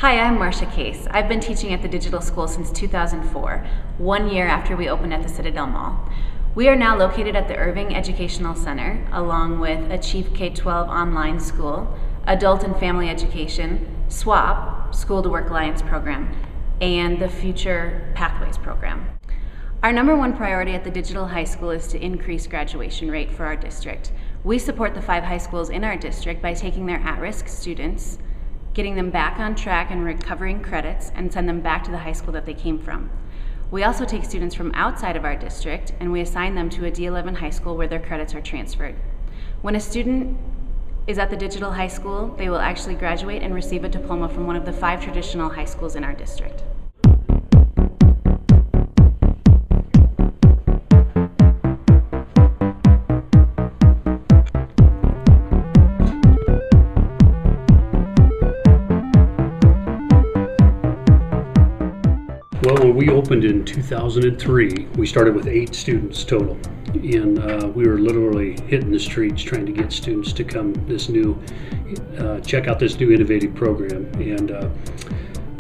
Hi, I'm Marcia Case. I've been teaching at the Digital School since 2004, 1 year after we opened at the Citadel Mall. We are now located at the Irving Educational Center, along with Achieve K-12 online school, Adult and Family Education, SWAP, School to Work Alliance program, and the Future Pathways program. Our number one priority at the Digital High School is to increase graduation rate for our district. We support the 5 high schools in our district by taking their at-risk students, getting them back on track and recovering credits, and send them back to the high school that they came from. We also take students from outside of our district and we assign them to a D11 high school where their credits are transferred. When a student is at the Digital High School, they will actually graduate and receive a diploma from one of the 5 traditional high schools in our district. Well, when we opened in 2003, we started with 8 students total, and we were literally hitting the streets trying to get students to come check out this new innovative program. And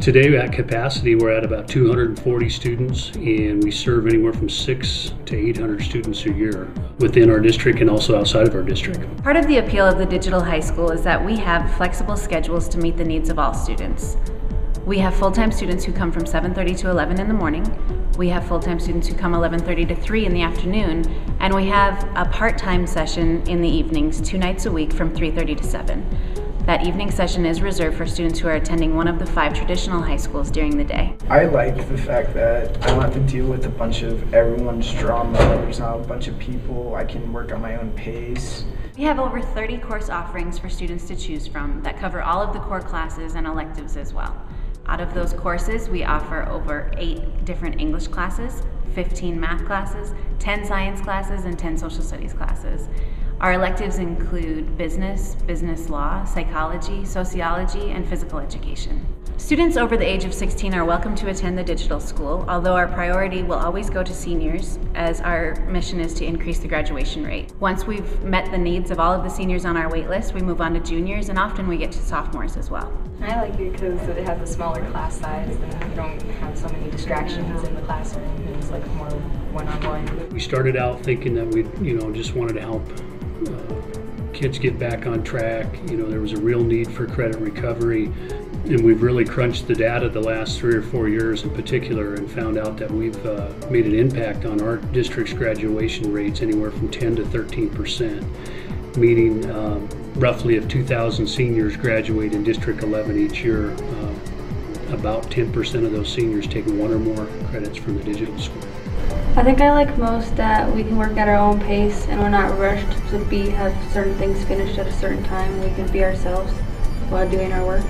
today at capacity, we're at about 240 students, and we serve anywhere from 600 to 800 students a year within our district and also outside of our district. Part of the appeal of the Digital High School is that we have flexible schedules to meet the needs of all students. We have full-time students who come from 7:30 to 11 in the morning. We have full-time students who come 11:30 to 3 in the afternoon. And we have a part-time session in the evenings, 2 nights a week from 3:30 to 7. That evening session is reserved for students who are attending one of the 5 traditional high schools during the day. I like the fact that I don't have to deal with a bunch of everyone's drama. There's not a bunch of people. I can work on my own pace. We have over 30 course offerings for students to choose from that cover all of the core classes and electives as well. Out of those courses, we offer over 8 different English classes, 15 math classes, 10 science classes, and 10 social studies classes. Our electives include business, business law, psychology, sociology, and physical education. Students over the age of 16 are welcome to attend the Digital School, although our priority will always go to seniors, as our mission is to increase the graduation rate. Once we've met the needs of all of the seniors on our wait list, we move on to juniors, and often we get to sophomores as well. I like it because it has a smaller class size and you don't have so many distractions in the classroom. It's like more one-on-one. We started out thinking that we, just wanted to help kids get back on track. There was a real need for credit recovery, and we've really crunched the data the last 3 or 4 years in particular and found out that we've made an impact on our district's graduation rates anywhere from 10 to 13%, meaning roughly if 2,000 seniors graduate in District 11 each year, about 10% of those seniors take 1 or more credits from the Digital School. I think I like most that we can work at our own pace and we're not rushed to have certain things finished at a certain time. We can be ourselves while doing our work.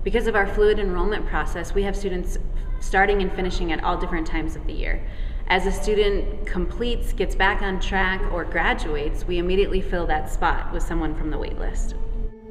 Because of our fluid enrollment process, we have students starting and finishing at all different times of the year. As a student completes, gets back on track, or graduates, we immediately fill that spot with someone from the wait list.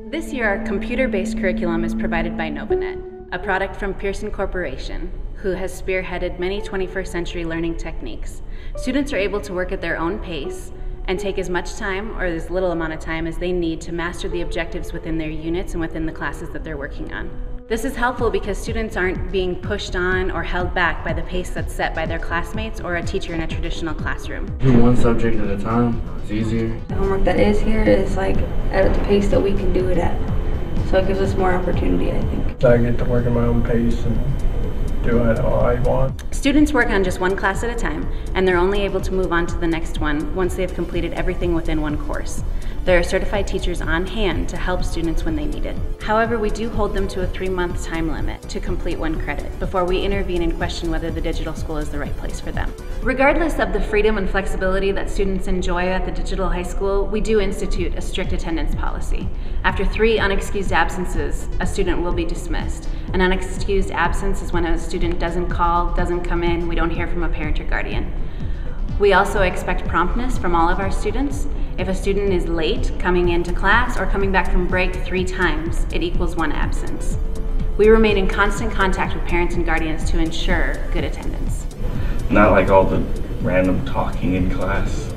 This year, our computer-based curriculum is provided by Novanet, a product from Pearson Corporation, who has spearheaded many 21st century learning techniques. Students are able to work at their own pace and take as much time or as little amount of time as they need to master the objectives within their units and within the classes that they're working on. This is helpful because students aren't being pushed on or held back by the pace that's set by their classmates or a teacher in a traditional classroom. Do one subject at a time. It's easier. The homework that is here is like at the pace that we can do it at. So it gives us more opportunity, I think. I get to work at my own pace and do it all I want. Students work on just one class at a time, and they're only able to move on to the next one once they've completed everything within one course. There are certified teachers on hand to help students when they need it. However, we do hold them to a 3-month time limit to complete 1 credit before we intervene and question whether the Digital School is the right place for them. Regardless of the freedom and flexibility that students enjoy at the Digital High School, we do institute a strict attendance policy. After 3 unexcused absences, a student will be dismissed. An unexcused absence is when a student doesn't call, doesn't come in, we don't hear from a parent or guardian. We also expect promptness from all of our students. If a student is late coming into class or coming back from break 3 times, it equals 1 absence. We remain in constant contact with parents and guardians to ensure good attendance. Not like all the random talking in class.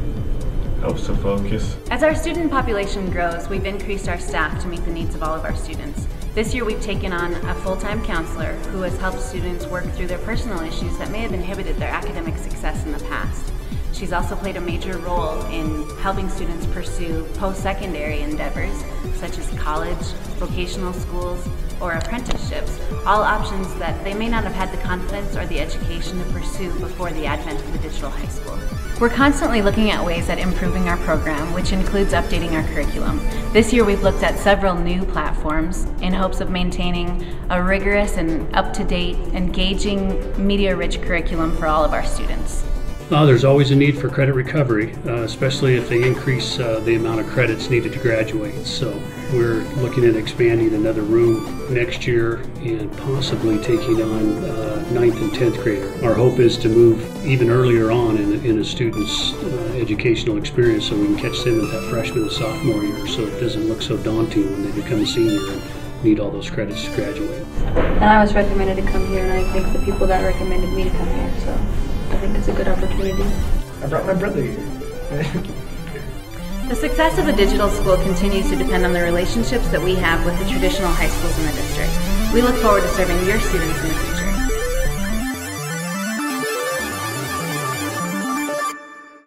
Helps to focus. As our student population grows, we've increased our staff to meet the needs of all of our students. This year we've taken on a full-time counselor who has helped students work through their personal issues that may have inhibited their academic success in the past. She's also played a major role in helping students pursue post-secondary endeavors such as college, vocational schools, or apprenticeships, all options that they may not have had the confidence or the education to pursue before the advent of the digital high school. We're constantly looking at ways at improving our program, which includes updating our curriculum. This year we've looked at several new platforms in hopes of maintaining a rigorous and up-to-date, engaging, media-rich curriculum for all of our students. There's always a need for credit recovery, especially if they increase the amount of credits needed to graduate. So we're looking at expanding another room next year and possibly taking on 9th and 10th grader. Our hope is to move even earlier on in a student's educational experience so we can catch them at that freshman and sophomore year so it doesn't look so daunting when they become a senior and need all those credits to graduate. And I was recommended to come here, and I thank the people that recommended me to come here, so I think it's a good opportunity. I brought my brother here. The success of a digital school continues to depend on the relationships that we have with the traditional high schools in the district. We look forward to serving your students in the future.